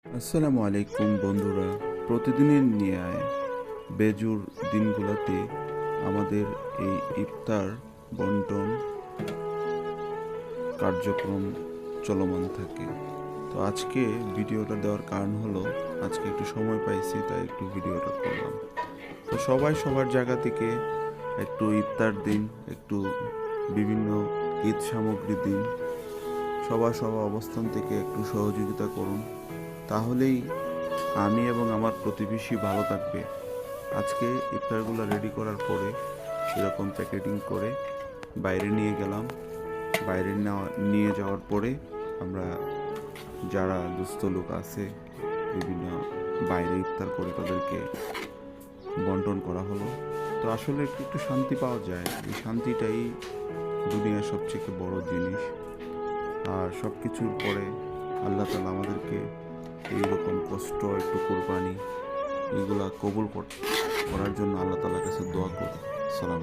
আসসালামু আলাইকুম বন্ধুরা। প্রতিদিনের ন্যায় বেজুর দিনগুলোতে আমাদের এই ইফতার বন্টন কার্যক্রম চলমান থাকে। তো আজকে ভিডিওটা দেওয়ার কারণ হলো আজকে একটু সময় পাইছি, তাই একটু ভিডিওটা করলাম। তো সবাই সবার জায়গা থেকে একটু ইফতার দিন, একটু বিভিন্ন ঈদ সামগ্রী দিন, সবার অবস্থান থেকে একটু সহযোগিতা করুন, তাহলেই আমি এবং আমার প্রতিবেশী ভালো থাকবে। আজকে ইফতারগুলো রেডি করার পরে এরকম প্যাকেটিং করে বাইরে নিয়ে গেলাম। বাইরে নিয়ে যাওয়ার পরে আমরা যারা দুস্থ লোক আছে বিভিন্ন বাইরে ইফতার করে তাদেরকে বন্টন করা হলো। তো আসলে একটু একটু শান্তি পাওয়া যায়, এই শান্তিটাই দুনিয়ার সবচেয়ে বড় জিনিস। আর সব কিছুর পরে আল্লাহ তাআলা আমাদেরকে এইরকম কষ্ট, একটু কোরবানি, এগুলা কবুল করার জন্য আল্লাহ তাআলার কাছে দোয়া করি। সালাম।